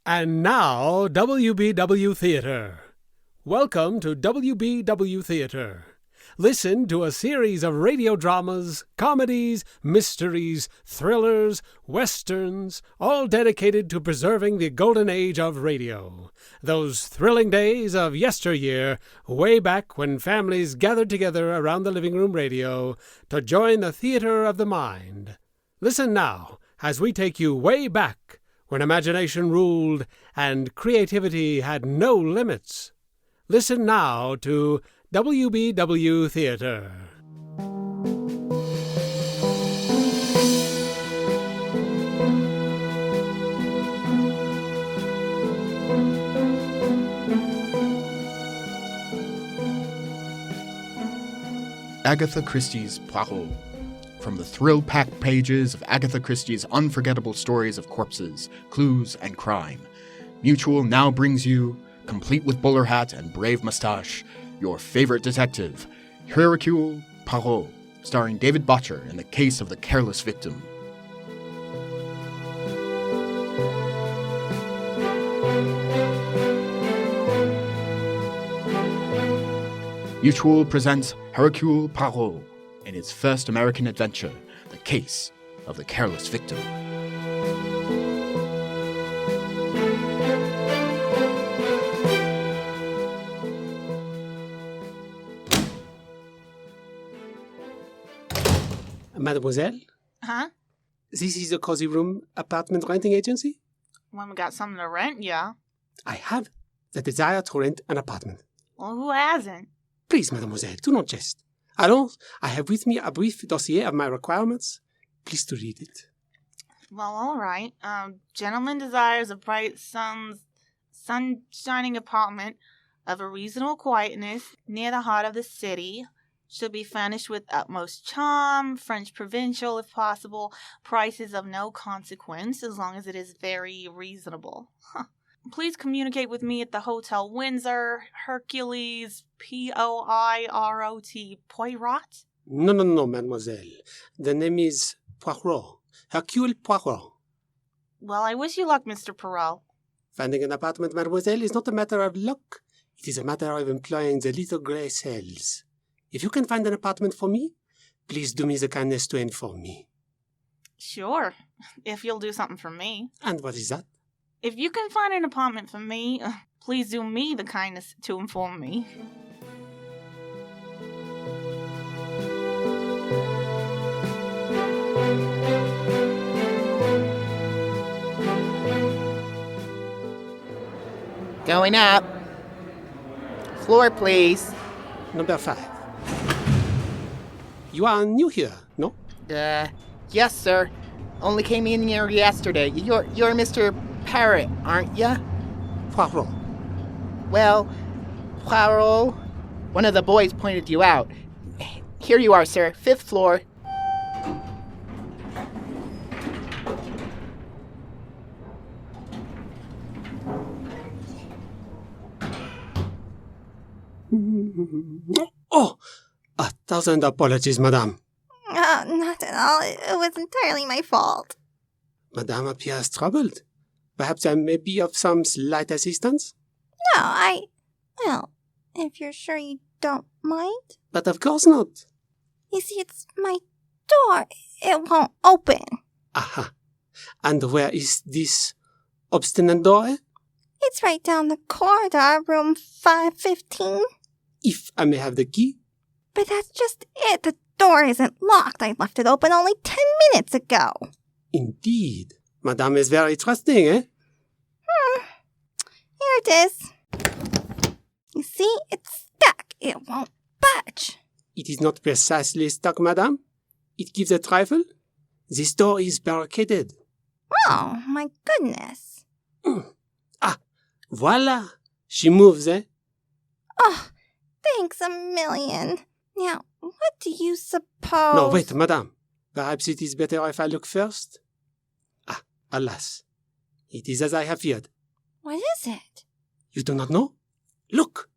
And now, WBW Theater. Welcome to WBW Theater. Listen to a series of radio dramas, comedies, mysteries, thrillers, westerns, all dedicated to preserving the golden age of radio. Those thrilling days of yesteryear, way back when families gathered together around the living room radio to join the theater of the mind. Listen now as we take you way back when imagination ruled and creativity had no limits. Listen now to WBW Theater. Agatha Christie's Poirot. From the thrill-packed pages of Agatha Christie's unforgettable stories of corpses, clues, and crime, Mutual now brings you, complete with bowler hat and brave mustache, your favorite detective, Hercule Poirot, starring David Botcher in the case of the Careless victim. Mutual presents Hercule Poirot in its first American adventure, the case of the Careless victim. Mademoiselle? Huh? This is a cozy room apartment renting agency? When we got something to rent, yeah. I have the desire to rent an apartment. Well, who hasn't? Please, mademoiselle, do not jest. Alors, I have with me a brief dossier of my requirements. Please to read it. Well, all right. Gentleman desires a bright sun-shining apartment of a reasonable quietness near the heart of the city. Should be furnished with utmost charm, French provincial if possible, prices of no consequence as long as it is very reasonable. Please communicate with me at the Hotel Windsor, Hercules, Poirot, Poirot? No, mademoiselle. The name is Poirot. Hercule Poirot. Well, I wish you luck, Mr. Poirot. Finding an apartment, mademoiselle, is not a matter of luck. It is a matter of employing the little grey cells. If you can find an apartment for me, please do me the kindness to inform me. Sure, if you'll do something for me. And what is that? If you can find an apartment for me, please do me the kindness to inform me. Going up. Floor, please. Number 5. You are new here, no? Yes, sir. Only came in here yesterday. You're Mr. Parrot, aren't ya? Poirot. Well, Poirot, one of the boys pointed you out. Here you are, sir. 5th floor. Oh! 1,000 apologies, madame. Not at all. It was entirely my fault. Madame appears troubled. Perhaps I may be of some slight assistance? No, Well, if you're sure you don't mind. But of course not. You see, it's my door. It won't open. Aha. And where is this obstinate door? It's right down the corridor, room 515. If I may have the key? But that's just it. The door isn't locked. I left it open only 10 minutes ago. Indeed. Madame is very trusting, eh? Here it is. You see, it's stuck. It won't budge. It is not precisely stuck, madame. It gives a trifle. This door is barricaded. Oh, my goodness. Ah, voila. She moves, eh? Oh, thanks a million. Now, what do you suppose? No, wait, madame. Perhaps it is better if I look first? Ah, alas. It is as I have feared. What is it? You do not know? Look.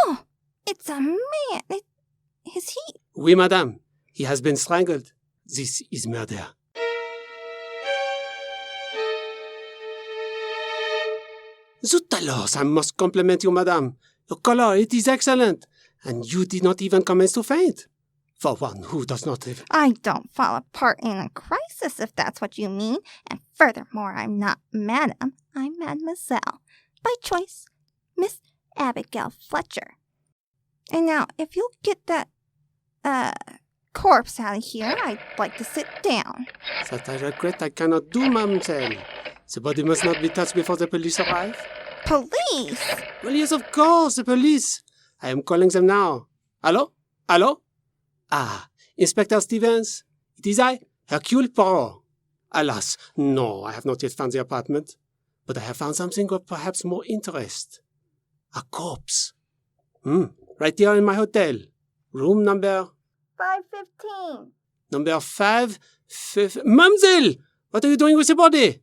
Oh, it's a man. Is he? Oui, madame. He has been strangled. This is murder. Zut alors, I must compliment you, madame. Your color, it is excellent. And you did not even commence to faint. For one who does not even... I don't fall apart in a crisis, if that's what you mean. And furthermore, I'm not madam, I'm mademoiselle. By choice, Miss Abigail Fletcher. And now, if you'll get that, corpse out of here, I'd like to sit down. That I regret I cannot do, mademoiselle. The body must not be touched before the police arrive. Police? Well, yes, of course, the police. I am calling them now. Hello? Hello? Ah, Inspector Stevens. It is I, Hercule Poirot. Alas, no, I have not yet found the apartment. But I have found something of perhaps more interest. A corpse. Right here in my hotel. Room number... 515. Number 5... Mademoiselle! What are you doing with the body?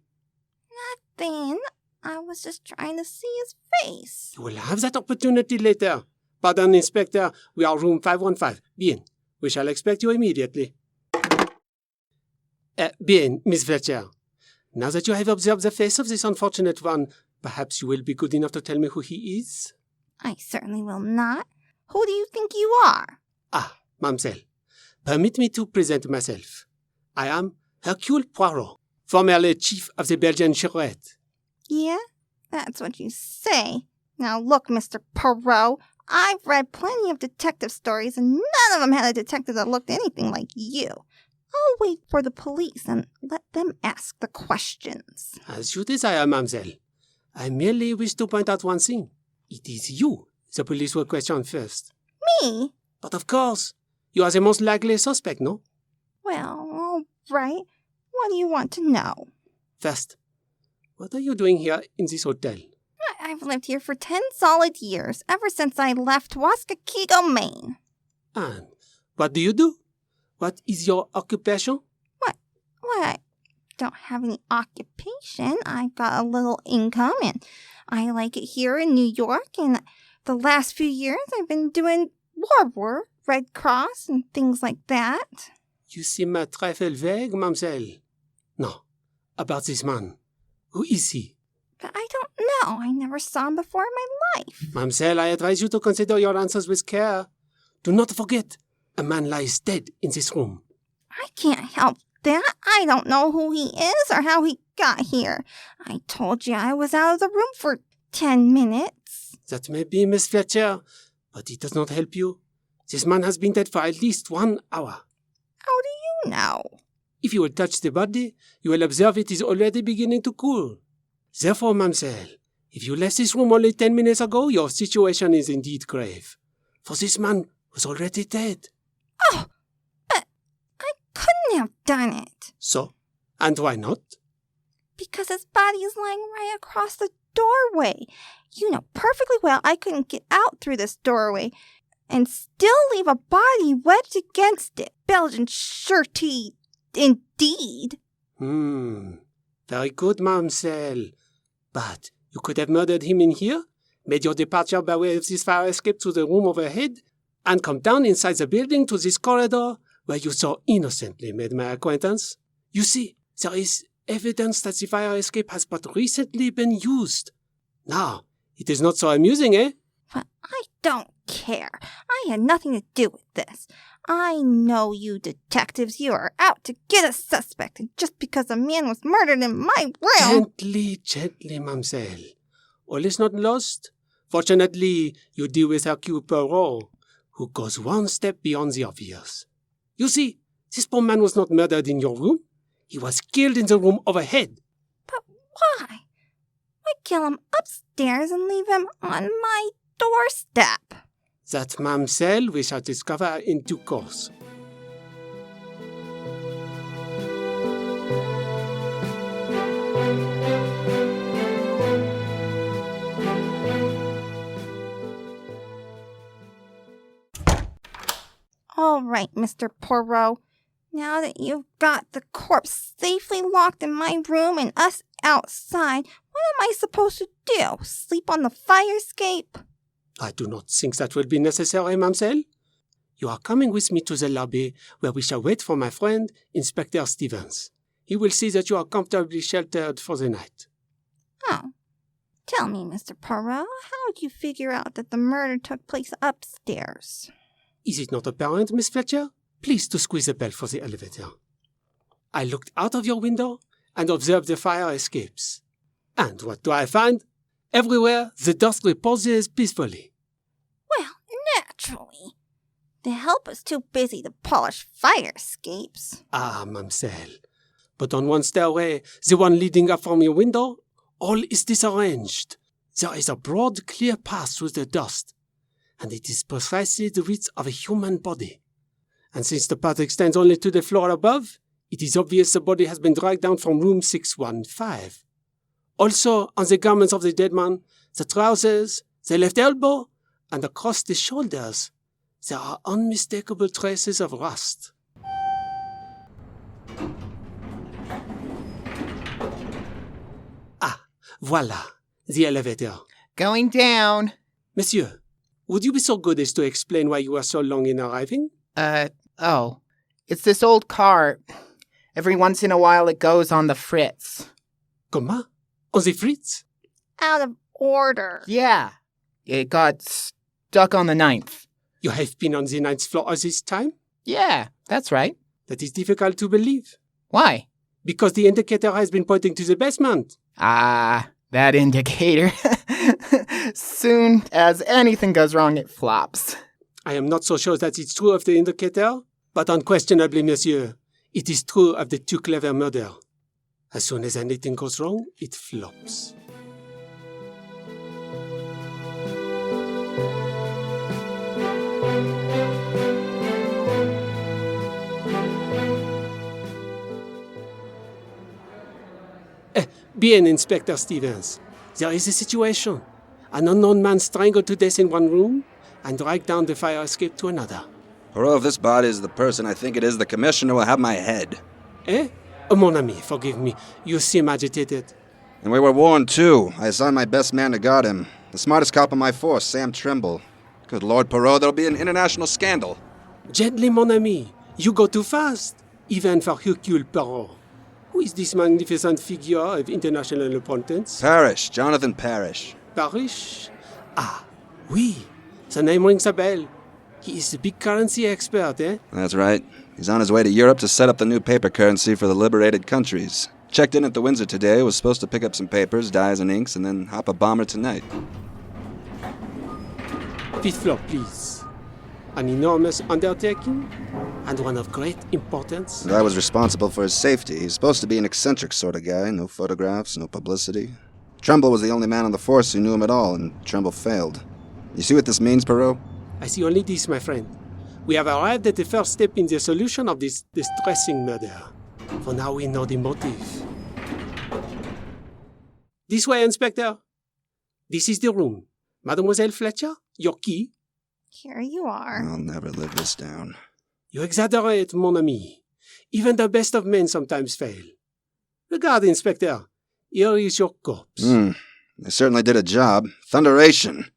Nothing. I was just trying to see his face. You will have that opportunity later. Pardon, Inspector. We are room 515. Bien. We shall expect you immediately. Bien, Miss Fletcher. Now that you have observed the face of this unfortunate one, perhaps you will be good enough to tell me who he is? I certainly will not. Who do you think you are? Ah, mademoiselle. Permit me to present myself. I am Hercule Poirot, formerly chief of the Belgian Charrette. Yeah, that's what you say. Now look, Mr. Poirot, I've read plenty of detective stories and none of them had a detective that looked anything like you. I'll wait for the police and let them ask the questions. As you desire, mademoiselle. I merely wish to point out one thing. It is you the police will question first. Me? But of course, you are the most likely suspect, no? Well, all right. What do you want to know? First, what are you doing here in this hotel? I've lived here for 10 solid years, ever since I left Waskakigo, Maine. And what do you do? What is your occupation? What, I don't have any occupation. I've got a little income, and I like it here in New York, and the last few years I've been doing war work, Red Cross, and things like that. You seem a trifle vague, mademoiselle. No, about this man. Who is he? But I don't know. I never saw him before in my life. Mademoiselle, I advise you to consider your answers with care. Do not forget, a man lies dead in this room. I can't help that. I don't know who he is or how he got here. I told you I was out of the room for 10 minutes. That may be, Miss Fletcher, but it does not help you. This man has been dead for at least 1 hour. How do you know? If you will touch the body, you will observe it is already beginning to cool. Therefore, mademoiselle, if you left this room only 10 minutes ago, your situation is indeed grave. For this man was already dead. Oh, but I couldn't have done it. So? And why not? Because his body is lying right across the doorway. You know perfectly well I couldn't get out through this doorway and still leave a body wedged against it. Belgian shirty, indeed. Very good, mademoiselle. But you could have murdered him in here, made your departure by way of this fire escape to the room overhead, and come down inside the building to this corridor where you so innocently made my acquaintance. You see, there is evidence that the fire escape has but recently been used. Now, it is not so amusing, eh? But I don't care. I had nothing to do with this. I know you detectives. You are out to get a suspect, and just because a man was murdered in my room... Gently, mademoiselle. All is not lost. Fortunately, you deal with Hercule Poirot, who goes one step beyond the obvious. You see, this poor man was not murdered in your room. He was killed in the room overhead. But why? Why kill him upstairs and leave him on my doorstep? That, mademoiselle, we shall discover in due course. All right, Mr. Poirot. Now that you've got the corpse safely locked in my room and us outside, what am I supposed to do? Sleep on the fire escape? I do not think that will be necessary, mademoiselle. You are coming with me to the lobby, where we shall wait for my friend, Inspector Stevens. He will see that you are comfortably sheltered for the night. Oh. Tell me, Mr. Poirot, how'd you figure out that the murder took place upstairs? Is it not apparent, Miss Fletcher? Please to squeeze the bell for the elevator. I looked out of your window and observed the fire escapes. And what do I find? Everywhere, the dust reposes peacefully. Well, naturally. The help was too busy to polish fire escapes. Ah, mademoiselle. But on one stairway, the one leading up from your window, all is disarranged. There is a broad, clear path through the dust, and it is precisely the width of a human body. And since the path extends only to the floor above, it is obvious the body has been dragged down from room 615. Also, on the garments of the dead man, the trousers, the left elbow, and across the shoulders, there are unmistakable traces of rust. Ah, voila, the elevator. Going down. Monsieur, would you be so good as to explain why you were so long in arriving? It's this old car. Every once in a while it goes on the fritz. Comment? On the fritz? Out of order. Yeah. It got stuck on the 9th. You have been on the 9th floor all this time? Yeah, that's right. That is difficult to believe. Why? Because the indicator has been pointing to the basement. Ah, that indicator. Soon as anything goes wrong, it flops. I am not so sure that it's true of the indicator, but unquestionably, monsieur, it is true of the too clever murder. As soon as anything goes wrong, it flops. Bien, Inspector Stevens. There is a situation. An unknown man strangled to death in one room and dragged down the fire escape to another. Poirot, if this body is the person I think it is, the commissioner will have my head. Eh? Mon ami, forgive me. You seem agitated. And we were warned, too. I assigned my best man to guard him. The smartest cop on my force, Sam Trimble. Good Lord, Poirot, there'll be an international scandal. Gently, mon ami. You go too fast, even for Hercule Poirot. Who is this magnificent figure of international importance? Parrish, Jonathan Parrish. Parrish? Ah, oui. The name rings a bell. He is a big currency expert, eh? That's right. He's on his way to Europe to set up the new paper currency for the liberated countries. Checked in at the Windsor today, was supposed to pick up some papers, dyes and inks, and then hop a bomber tonight. 5th floor, please. An enormous undertaking, and one of great importance. And I was responsible for his safety. He's supposed to be an eccentric sort of guy. No photographs, no publicity. Trumbull was the only man on the force who knew him at all, and Trumbull failed. You see what this means, Poirot? I see only this, my friend. We have arrived at the first step in the solution of this distressing murder. For now we know the motive. This way, Inspector. This is the room. Mademoiselle Fletcher, your key. Here you are. I'll never live this down. You exaggerate, mon ami. Even the best of men sometimes fail. Regard, Inspector. Here is your corpse. They certainly did a job. Thunderation.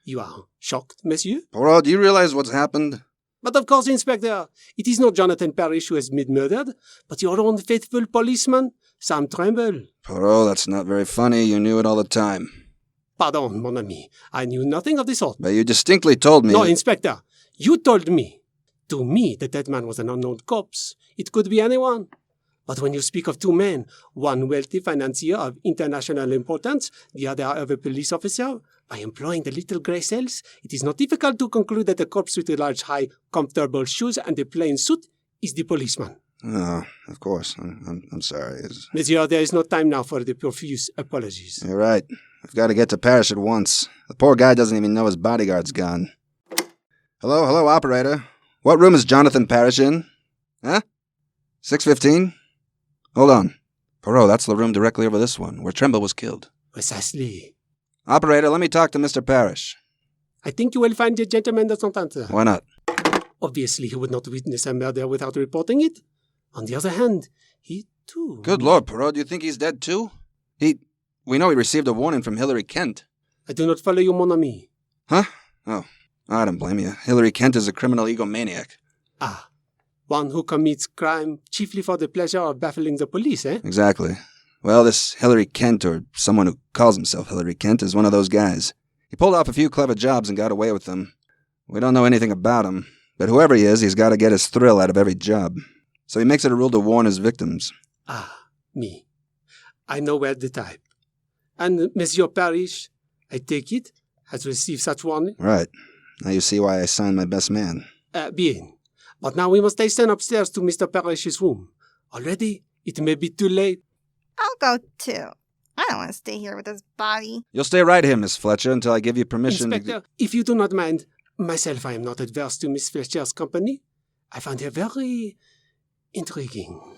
You are shocked, monsieur? Poirot, do you realize what's happened? But of course, Inspector, it is not Jonathan Parrish who has been murdered, but your own faithful policeman, Sam Trimble. Poirot, that's not very funny. You knew it all the time. Pardon, mon ami. I knew nothing of the sort. But you distinctly told me... No, that... Inspector. You told me. To me, the dead man was an unknown corpse. It could be anyone. But when you speak of two men, one wealthy financier of international importance, the other of a police officer, by employing the little grey cells, it is not difficult to conclude that the corpse with the large, high, comfortable shoes and the plain suit is the policeman. Oh, of course. I'm sorry. Monsieur, there is no time now for the profuse apologies. You're right. I've got to get to Parrish at once. The poor guy doesn't even know his bodyguard's gone. Hello, operator. What room is Jonathan Parrish in? Huh? 615? Hold on. Poirot, that's the room directly over this one, where Trimble was killed. Precisely. Operator, let me talk to Mr. Parrish. I think you will find the gentleman does not answer. Why not? Obviously, he would not witness a murder without reporting it. On the other hand, he too... Good Lord, Poirot, do you think he's dead too? We know he received a warning from Hilary Kent. I do not follow you, mon ami. Huh? Oh, I don't blame you. Hilary Kent is a criminal egomaniac. Ah, one who commits crime chiefly for the pleasure of baffling the police, eh? Exactly. Well, this Hillary Kent, or someone who calls himself Hillary Kent, is one of those guys. He pulled off a few clever jobs and got away with them. We don't know anything about him, but whoever he is, he's got to get his thrill out of every job. So he makes it a rule to warn his victims. Ah, me. I know well the type. And Monsieur Parrish, I take it, has received such warning? Right. Now you see why I signed my best man. Bien. But now we must hasten upstairs to Mr. Parrish's room. Already, it may be too late. I'll go too. I don't want to stay here with this body. You'll stay right here, Miss Fletcher, until I give you permission Inspector, if you do not mind, myself I am not adverse to Miss Fletcher's company. I find her very intriguing.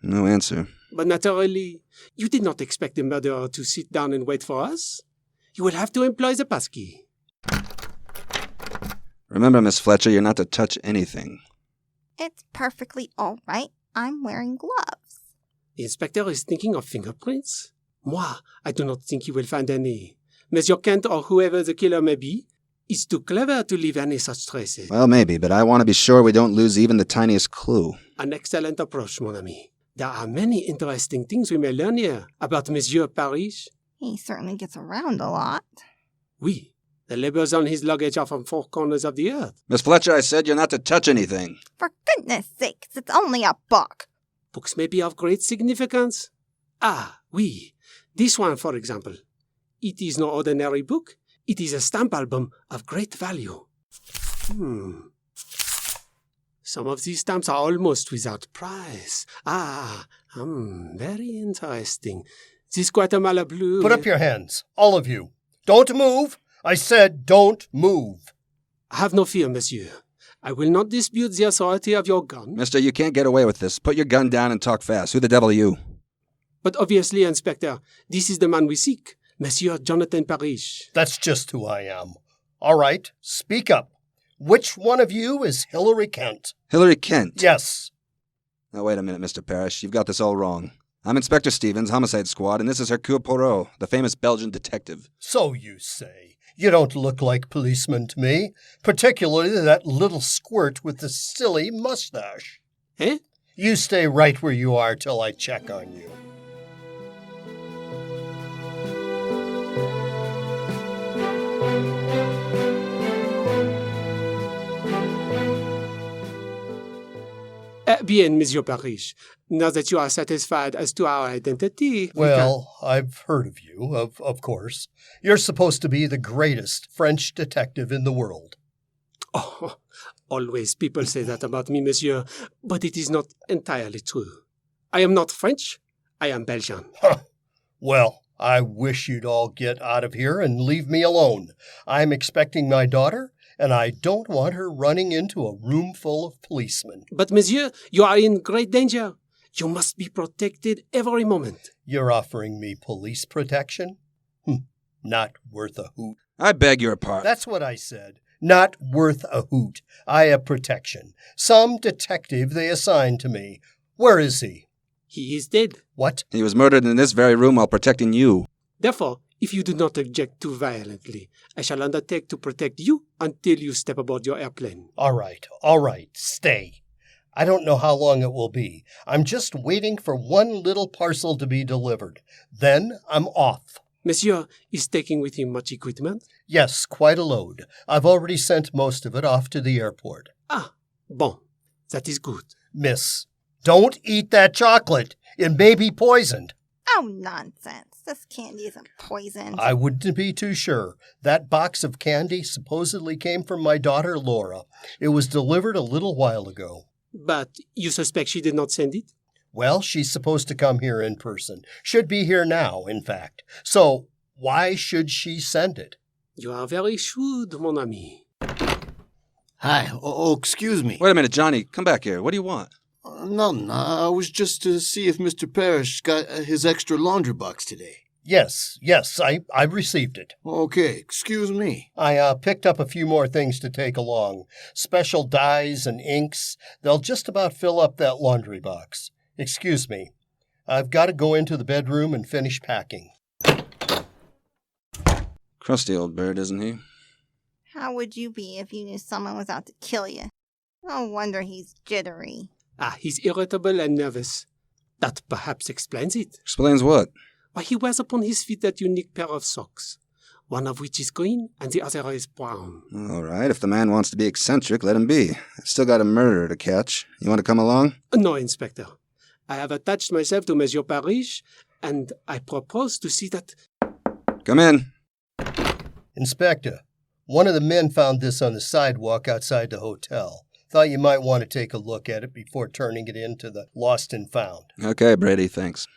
No answer. But naturally, you did not expect the murderer to sit down and wait for us. You will have to employ the passkey. Remember, Miss Fletcher, you're not to touch anything. It's perfectly all right. I'm wearing gloves. The inspector is thinking of fingerprints? Moi, I do not think you will find any. Monsieur Kent, or whoever the killer may be, is too clever to leave any such traces. Well, maybe, but I want to be sure we don't lose even the tiniest clue. An excellent approach, mon ami. There are many interesting things we may learn here about Monsieur Parrish. He certainly gets around a lot. Oui, the labels on his luggage are from 4 corners of the earth. Miss Fletcher, I said you're not to touch anything. For goodness sakes, it's only a book. Books may be of great significance. Ah, oui. This one, for example. It is no ordinary book. It is a stamp album of great value. Some of these stamps are almost without price. Very interesting. This Guatemala blue... Put up your hands, all of you. Don't move. I said don't move. Have no fear, monsieur. I will not dispute the authority of your gun. Mister, you can't get away with this. Put your gun down and talk fast. Who the devil are you? But obviously, Inspector, this is the man we seek. Monsieur Jonathan Parrish. That's just who I am. All right, speak up. Which one of you is Hillary Kent? Hillary Kent? Yes. Now, wait a minute, Mr. Parrish. You've got this all wrong. I'm Inspector Stevens, Homicide Squad, and this is Hercule Poirot, the famous Belgian detective. So you say. You don't look like policemen to me, particularly that little squirt with the silly mustache. Eh? You stay right where you are till I check on you. Bien, Monsieur Parrish. Now that you are satisfied as to our identity... Well, I've heard of you, of course. You're supposed to be the greatest French detective in the world. Oh, always people say that about me, monsieur, but it is not entirely true. I am not French. I am Belgian. Huh. Well, I wish you'd all get out of here and leave me alone. I'm expecting my daughter, and I don't want her running into a room full of policemen. But, monsieur, you are in great danger. You must be protected every moment. You're offering me police protection? Not worth a hoot. I beg your pardon. That's what I said. Not worth a hoot. I have protection. Some detective they assigned to me. Where is he? He is dead. What? He was murdered in this very room while protecting you. Therefore, if you do not object too violently, I shall undertake to protect you until you step aboard your airplane. All right. Stay. I don't know how long it will be. I'm just waiting for one little parcel to be delivered. Then I'm off. Monsieur is taking with him much equipment? Yes, quite a load. I've already sent most of it off to the airport. Bon. That is good. Miss, don't eat that chocolate. It may be poisoned. Oh, nonsense. This candy isn't poisoned. I wouldn't be too sure. That box of candy supposedly came from my daughter, Laura. It was delivered a little while ago. But you suspect she did not send it? Well, she's supposed to come here in person. Should be here now, in fact. So, why should she send it? You are very shrewd, mon ami. Hi. Excuse me. Wait a minute, Johnny. Come back here. What do you want? No. I was just to see if Mr. Parrish got his extra laundry box today. Yes, I received it. Okay, excuse me. I picked up a few more things to take along. Special dyes and inks. They'll just about fill up that laundry box. Excuse me. I've got to go into the bedroom and finish packing. Crusty old bird, isn't he? How would you be if you knew someone was out to kill you? No wonder he's jittery. He's irritable and nervous. That perhaps explains it. Explains what? Why he wears upon his feet that unique pair of socks, one of which is green and the other is brown. All right, if the man wants to be eccentric, let him be. I've still got a murderer to catch. You want to come along? No, Inspector. I have attached myself to Monsieur Parrish, and I propose to see that... Come in. Inspector, one of the men found this on the sidewalk outside the hotel. Thought you might want to take a look at it before turning it in to the lost and found. Okay, Brady, thanks.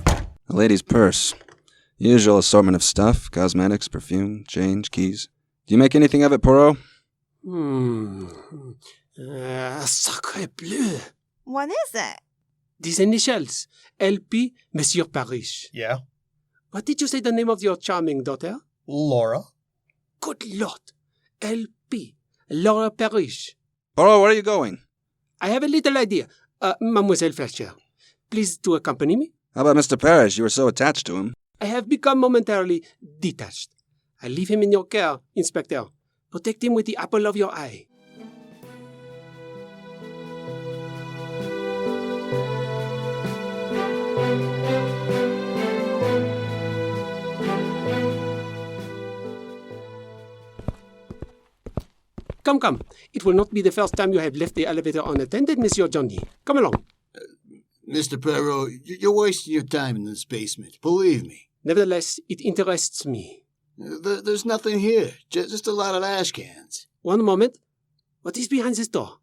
A lady's purse. Usual assortment of stuff, cosmetics, perfume, change, keys. Do you make anything of it, Poirot? Sacre bleu. What is it? These initials. LP, Monsieur Parrish. Yeah? What did you say the name of your charming daughter? Laura? Good Lord. LP, Laura Parrish. Poirot, where are you going? I have a little idea. Mademoiselle Fletcher, please to accompany me. How about Mr. Parrish? You were so attached to him. I have become momentarily detached. I leave him in your care, Inspector. Protect him with the apple of your eye. Come. It will not be the first time you have left the elevator unattended, Monsieur Johnny. Come along. Mr. Poirot, you're wasting your time in this basement. Believe me. Nevertheless, it interests me. There's nothing here. Just a lot of ash cans. One moment. What is behind this door?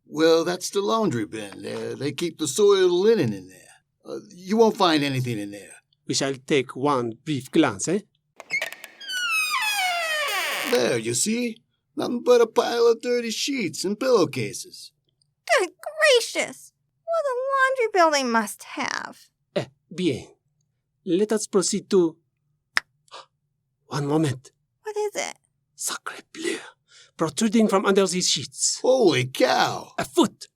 Well, that's the laundry bin. They keep the soiled linen in there. You won't find anything in there. We shall take one brief glance, eh? There, you see? Nothing but a pile of dirty sheets and pillowcases. Good gracious! What a laundry bill they must have. Bien. Let us proceed to... One moment. What is it? Sacre bleu. Protruding from under these sheets. Holy cow! A foot.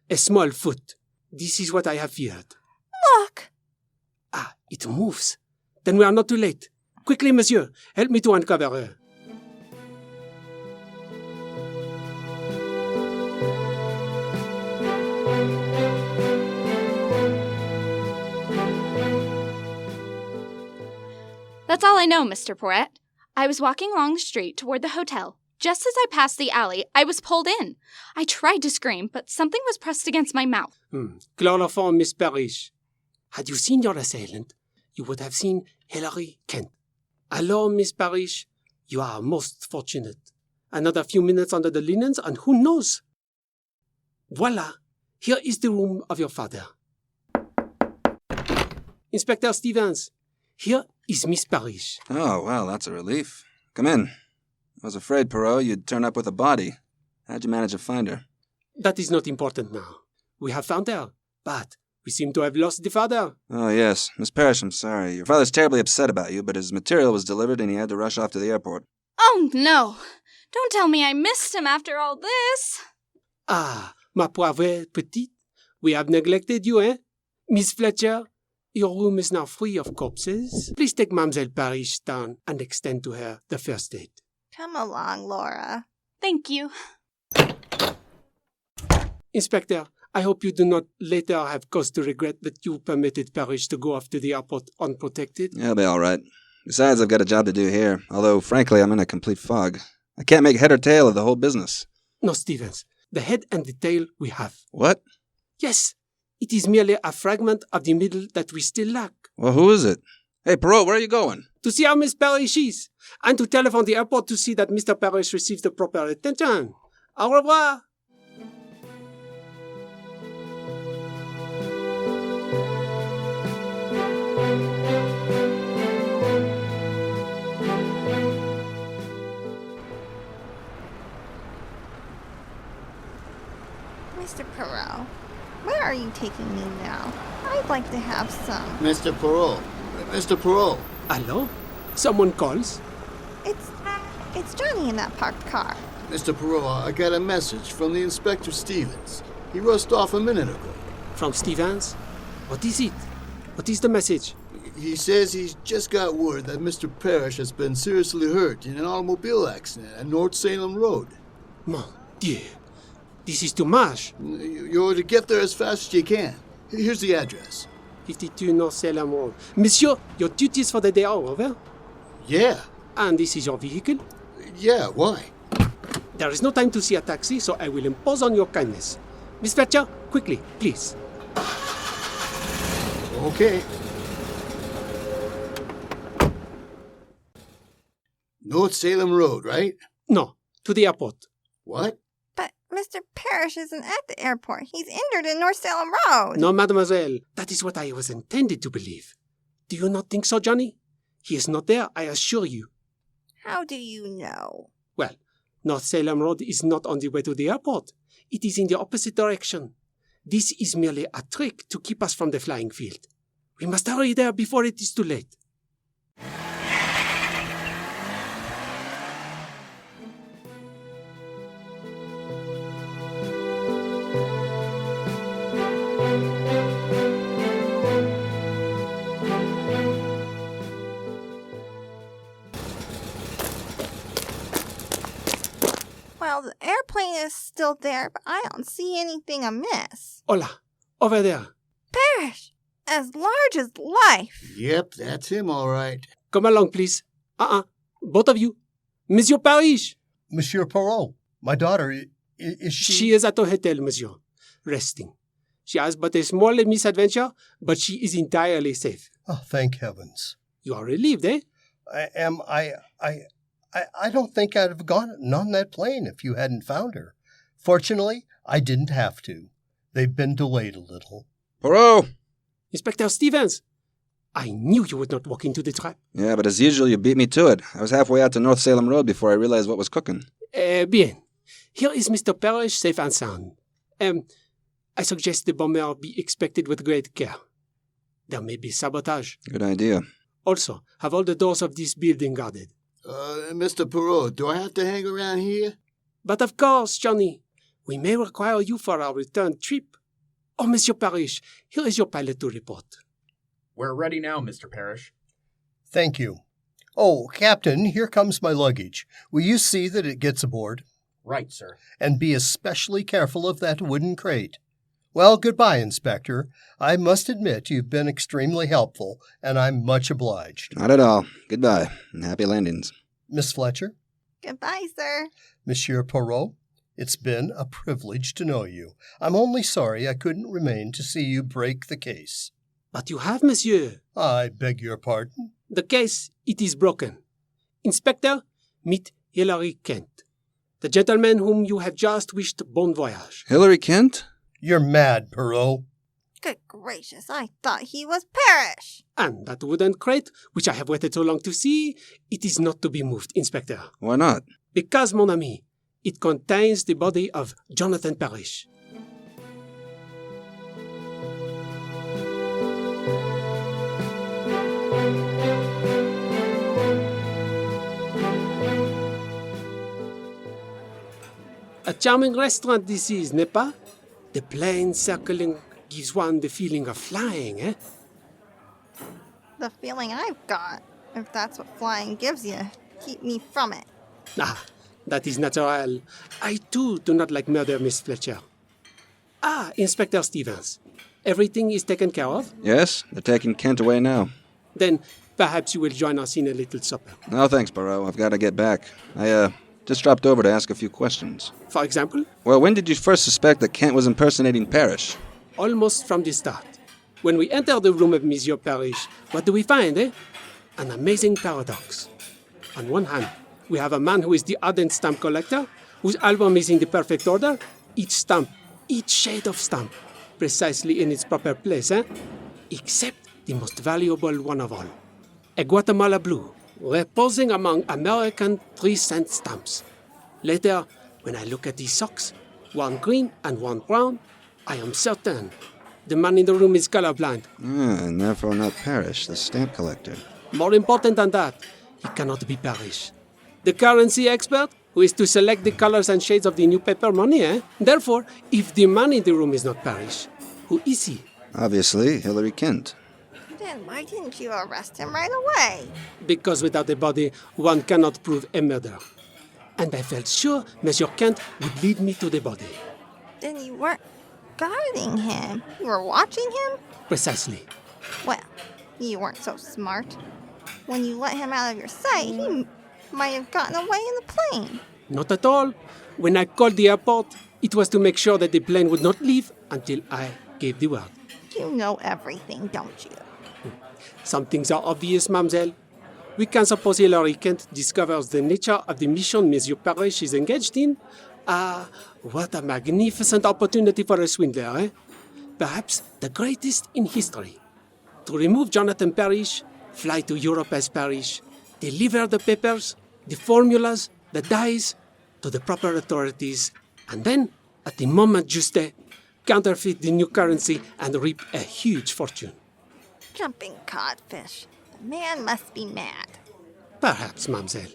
A small foot. This is what I have feared. Look! It moves. Then we are not too late. Quickly, monsieur. Help me to uncover her. That's all I know, Mr. Poirot. I was walking along the street toward the hotel. Just as I passed the alley, I was pulled in. I tried to scream, but something was pressed against my mouth. Chloroform, Miss Parrish. Had you seen your assailant, you would have seen Hilary Kent. Alors, Miss Parrish, you are most fortunate. Another few minutes under the linens, and who knows? Voila! Here is the room of your father. Inspector Stevens, here is Miss Parrish. Oh, well, that's a relief. Come in. I was afraid, Poirot, you'd turn up with a body. How'd you manage to find her? That is not important now. We have found her, but we seem to have lost the father. Oh, yes. Miss Parrish, I'm sorry. Your father's terribly upset about you, but his material was delivered and he had to rush off to the airport. Oh, no. Don't tell me I missed him after all this. Ma pauvre petite. We have neglected you, eh? Miss Fletcher, your room is now free of corpses. Please take Mademoiselle Parrish down and extend to her the first aid. Come along, Laura. Thank you. Inspector, I hope you do not later have cause to regret that you permitted Parrish to go off to the airport unprotected. He'll be all right. Besides, I've got a job to do here, although, frankly, I'm in a complete fog. I can't make head or tail of the whole business. No, Stevens. The head and the tail we have. What? Yes. It is merely a fragment of the middle that we still lack. Well, who is it? Hey, Poirot, where are you going? To see how Miss Parrish is, and to telephone the airport to see that Mr. Parrish receives the proper attention. Au revoir. Mr. Poirot, where are you taking me now? I'd like to have some. Mr. Poirot. Mr. Poirot. Hello? Someone calls? It's Johnny in that parked car. Mr. Poirot, I got a message from the Inspector Stevens. He rushed off a minute ago. From Stevens? What is it? What is the message? He says he's just got word that Mr. Parrish has been seriously hurt in an automobile accident at North Salem Road. Mon Dieu. This is too much. You're to get there as fast as you can. Here's the address. 52 North Salem Road. Monsieur, your duties for the day are over? Yeah. And this is your vehicle? Yeah, why? There is no time to see a taxi, so I will impose on your kindness. Miss Fletcher, quickly, please. Okay. North Salem Road, right? No, to the airport. What? But Mr. Parrish isn't at the airport. He's injured in North Salem Road. No, mademoiselle. That is what I was intended to believe. Do you not think so, Johnny? He is not there, I assure you. How do you know? Well, North Salem Road is not on the way to the airport. It is in the opposite direction. This is merely a trick to keep us from the flying field. We must hurry there before it is too late. Well, the airplane is still there, but I don't see anything amiss. Hola, over there. Parrish, as large as life. Yep, that's him, all right. Come along, please. Both of you. Monsieur Parrish. Monsieur Poirot, my daughter, is she... She is at the hotel, monsieur, resting. She has but a small misadventure, but she is entirely safe. Oh, thank heavens. You are relieved, eh? I don't think I'd have gone on that plane if you hadn't found her. Fortunately, I didn't have to. They've been delayed a little. Poirot! Inspector Stevens, I knew you would not walk into the trap. Yeah, but as usual, you beat me to it. I was halfway out to North Salem Road before I realized what was cooking. Bien. Here is Mr. Parrish safe and sound. I suggest the bomber be expected with great care. There may be sabotage. Good idea. Also, have all the doors of this building guarded. Mr. Poirot, do I have to hang around here? But of course, Johnny. We may require you for our return trip. Oh, Monsieur Parrish, here is your pilot to report. We're ready now, Mr. Parrish. Thank you. Oh, Captain, here comes my luggage. Will you see that it gets aboard? Right, sir. And be especially careful of that wooden crate. Well, goodbye, Inspector. I must admit you've been extremely helpful, and I'm much obliged. Not at all. Goodbye, and happy landings. Miss Fletcher? Goodbye, sir. Monsieur Poirot? It's been a privilege to know you. I'm only sorry I couldn't remain to see you break the case. But you have, monsieur. I beg your pardon? The case, it is broken. Inspector, meet Hilary Kent, the gentleman whom you have just wished bon voyage. Hilary Kent? You're mad, Poirot. Good gracious, I thought he was Parrish. And that wooden crate, which I have waited so long to see, it is not to be moved, Inspector. Why not? Because, mon ami, it contains the body of Jonathan Parrish. A charming restaurant this is, n'est pas? The plane circling gives one the feeling of flying, eh? The feeling I've got, if that's what flying gives you, keep me from it. Ah, that is natural. I too do not like murder, Miss Fletcher. Ah, Inspector Stevens. Everything is taken care of? Yes, they're taking Kent away now. Then perhaps you will join us in a little supper. No, thanks, Poirot. I've got to get back. I, just dropped over to ask a few questions. For example? Well, when did you first suspect that Kent was impersonating Parrish? Almost from the start. When we enter the room of Monsieur Parrish, what do we find, eh? An amazing paradox. On one hand, we have a man who is the ardent stamp collector, whose album is in the perfect order, each stamp, each shade of stamp, precisely in its proper place, eh? Except the most valuable one of all, a Guatemala blue, reposing among American 3-cent stamps. Later, when I look at these socks, one green and one brown, I am certain the man in the room is colorblind. And therefore not Parrish, the stamp collector. More important than that, he cannot be Parrish. The currency expert, who is to select the colors and shades of the new paper money, eh? Therefore, if the man in the room is not Parrish, who is he? Obviously, Hilary Kent. Then why didn't you arrest him right away? Because without a body, one cannot prove a murder. And I felt sure Monsieur Kent would lead me to the body. Then you weren't guarding him. You were watching him? Precisely. Well, you weren't so smart. When you let him out of your sight, he might have gotten away in the plane. Not at all. When I called the airport, it was to make sure that the plane would not leave until I gave the word. You know everything, don't you? Some things are obvious, mademoiselle. We can suppose Hilary Kent discovers the nature of the mission Monsieur Parrish is engaged in. What a magnificent opportunity for a swindler, eh? Perhaps the greatest in history. To remove Jonathan Parrish, fly to Europe as Parrish, deliver the papers, the formulas, the dies to the proper authorities, and then, at the moment juste, counterfeit the new currency and reap a huge fortune. Jumping codfish. The man must be mad. Perhaps, mademoiselle.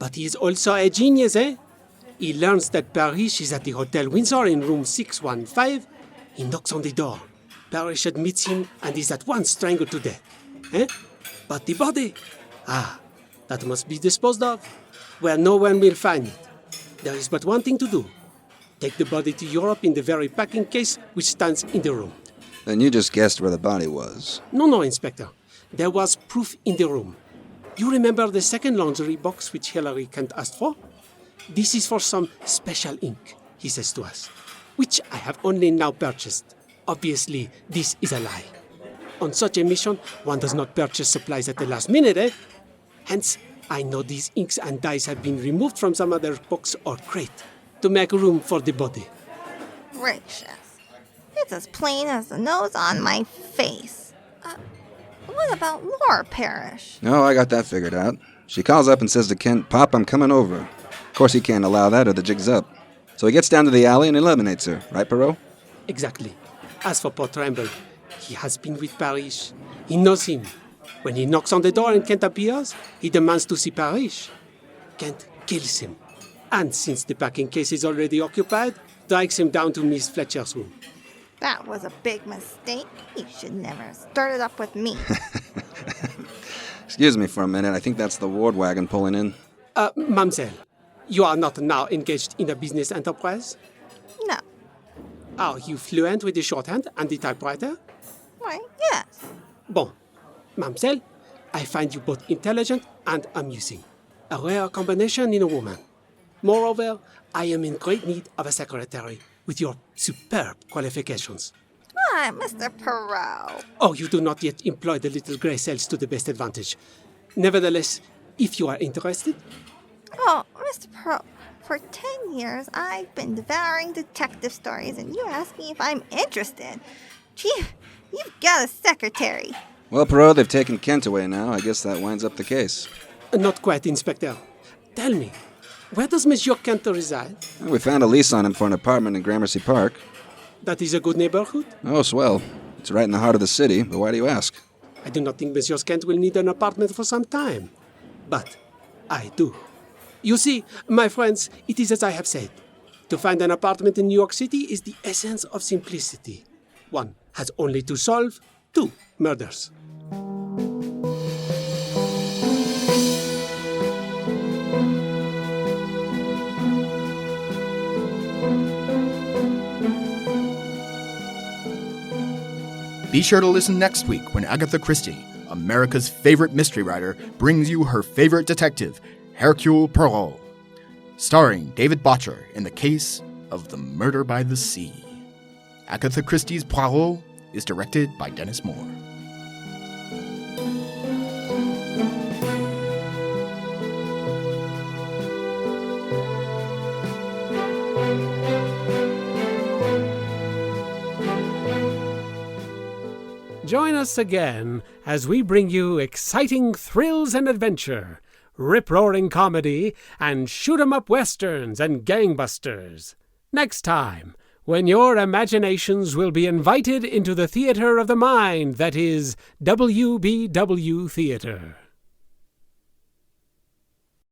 But he is also a genius, eh? He learns that Parrish is at the Hotel Windsor in room 615. He knocks on the door. Parrish admits him and is at once strangled to death. Eh? But the body? That must be disposed of, where no one will find it. There is but one thing to do. Take the body to Europe in the very packing case which stands in the room. Then you just guessed where the body was. No, Inspector. There was proof in the room. You remember the second laundry box which Hilary Kent asked for? This is for some special ink, he says to us, which I have only now purchased. Obviously, this is a lie. On such a mission, one does not purchase supplies at the last minute, eh? Hence, I know these inks and dyes have been removed from some other box or crate to make room for the body. Gracious. It's as plain as the nose on my face. What about Laura Parrish? Oh, I got that figured out. She calls up and says to Kent, "Pop, I'm coming over." Of course, he can't allow that or the jig's up. So he gets down to the alley and eliminates her. Right, Poirot? Exactly. As for poor Tremble, he has been with Parrish. He knows him. When he knocks on the door and Kent appears, he demands to see Parrish. Kent kills him. And since the packing case is already occupied, drags him down to Miss Fletcher's room. That was a big mistake. You should never have started up with me. Excuse me for a minute. I think that's the ward wagon pulling in. Mademoiselle, you are not now engaged in a business enterprise? No. Are you fluent with the shorthand and the typewriter? Why, yes. Bon. Mademoiselle, I find you both intelligent and amusing. A rare combination in a woman. Moreover, I am in great need of a secretary with your superb qualifications. Why, Mr. Poirot. Oh, you do not yet employ the little grey cells to the best advantage. Nevertheless, if you are interested... Oh, Mr. Poirot, for 10 years I've been devouring detective stories, and you ask me if I'm interested. Gee, you've got a secretary. Well, Poirot, they've taken Kent away now. I guess that winds up the case. Not quite, Inspector. Tell me, where does Monsieur Kent reside? Well, we found a lease on him for an apartment in Gramercy Park. That is a good neighborhood? Oh, swell. It's right in the heart of the city, but why do you ask? I do not think Monsieur Kent will need an apartment for some time. But I do. You see, my friends, it is as I have said. To find an apartment in New York City is the essence of simplicity. One has only to solve 2 murders. Be sure to listen next week when Agatha Christie, America's favorite mystery writer, brings you her favorite detective, Hercule Poirot, starring David Botcher in the case of the Murder by the Sea. Agatha Christie's Poirot is directed by Dennis Moore. Join us again as we bring you exciting thrills and adventure, rip-roaring comedy, and shoot-'em-up westerns and gangbusters. Next time, when your imaginations will be invited into the theater of the mind that is WBW Theater.